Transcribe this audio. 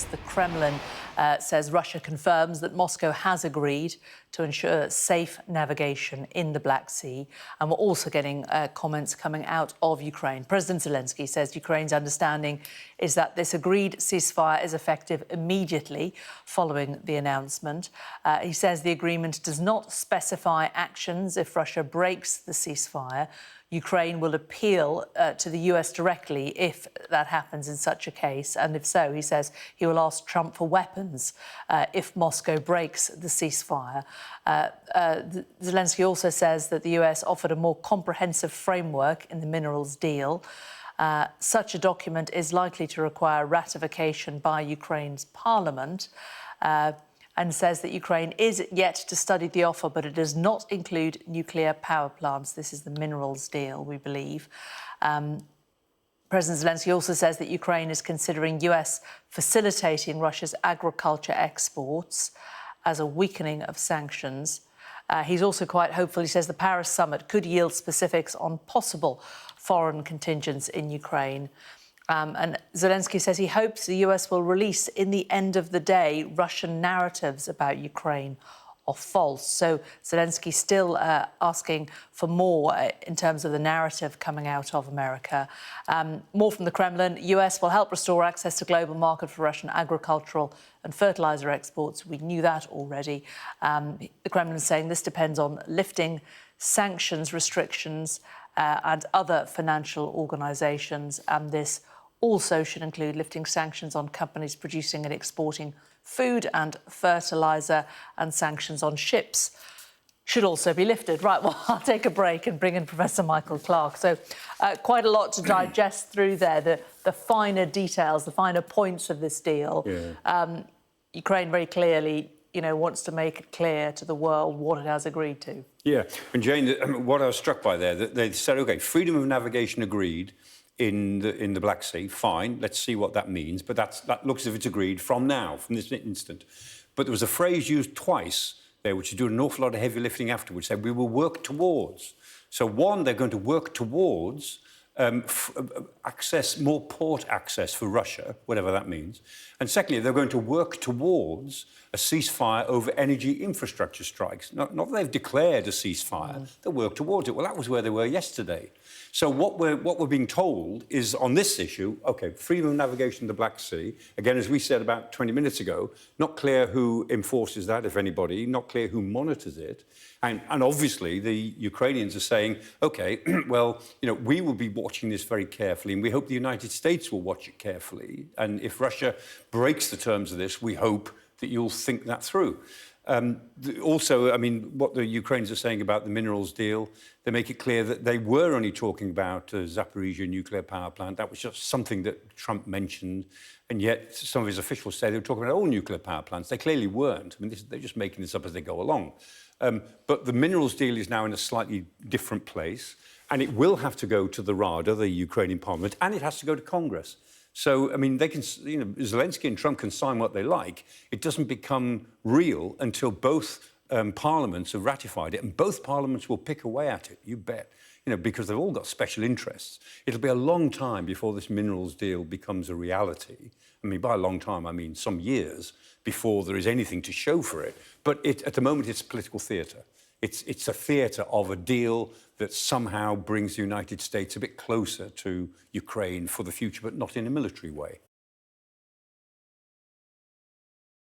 The Kremlin says Russia confirms that Moscow has agreed to ensure safe navigation in the Black Sea. And we're also getting comments coming out of Ukraine. President Zelensky says Ukraine's understanding is that this agreed ceasefire is effective immediately following the announcement. He says the agreement does not specify actions if Russia breaks the ceasefire. Ukraine will appeal to the US directly if that happens in such a case. And if so, he says he will ask Trump for weapons if Moscow breaks the ceasefire. Zelensky also says that the US offered a more comprehensive framework in the minerals deal. Such a document is likely to require ratification by Ukraine's parliament. And says that Ukraine is yet to study the offer, but it does not include nuclear power plants. This is the minerals deal, we believe. President Zelensky also says that Ukraine is considering US facilitating Russia's agriculture exports as a weakening of sanctions. He's also quite hopeful. He says the Paris summit could yield specifics on possible foreign contingents in Ukraine. And Zelensky says he hopes the US will release, in the end of the day, Russian narratives about Ukraine are false. So Zelensky still asking for more in terms of the narrative coming out of America. More from the Kremlin. US will help restore access to global market for Russian agricultural and fertilizer exports. We knew that already. The Kremlin is saying this depends on lifting sanctions, restrictions and other financial organisations. And this also should include lifting sanctions on companies producing and exporting food and fertiliser, and sanctions on ships should also be lifted. Right, well, I'll take a break and bring in Professor Michael Clarke. So quite a lot to digest through there, the finer details, the finer points of this deal. Yeah. Ukraine very clearly, wants to make it clear to the world what it has agreed to. Yeah, and Jane, what I was struck by there, that they said, OK, freedom of navigation agreed in the Black Sea, fine, let's see what that means. But that looks as if it's agreed from now, from this instant. But there was a phrase used twice there, which is doing an awful lot of heavy lifting afterwards, said we will work towards. So one, they're going to work towards access, more port access for Russia, whatever that means. And secondly, they're going to work towards a ceasefire over energy infrastructure strikes. Not that they've declared a ceasefire, they'll work towards it. Well, that was where they were yesterday. So what we're being told is on this issue, OK, freedom of navigation in the Black Sea, again, as we said about 20 minutes ago, not clear who enforces that, if anybody, not clear who monitors it. And obviously, the Ukrainians are saying, OK, well, we will be watching this very carefully, and we hope the United States will watch it carefully. And if Russia breaks the terms of this, we hope that you'll think that through. Also, I mean, what the Ukrainians are saying about the minerals deal, they make it clear that they were only talking about Zaporizhzhia nuclear power plant. That was just something that Trump mentioned. And yet some of his officials say they were talking about all nuclear power plants. They clearly weren't. I mean, they're just making this up as they go along. But the minerals deal is now in a slightly different place. And it will have to go to the Rada, the Ukrainian parliament, and it has to go to Congress. So, I mean, they can, Zelensky and Trump can sign what they like. It doesn't become real until both parliaments have ratified it, and both parliaments will pick away at it, you bet, because they've all got special interests. It'll be a long time before this minerals deal becomes a reality. I mean, by a long time, I mean some years before there is anything to show for it. But at the moment, it's political theatre. It's a theatre of a deal that somehow brings the United States a bit closer to Ukraine for the future, but not in a military way.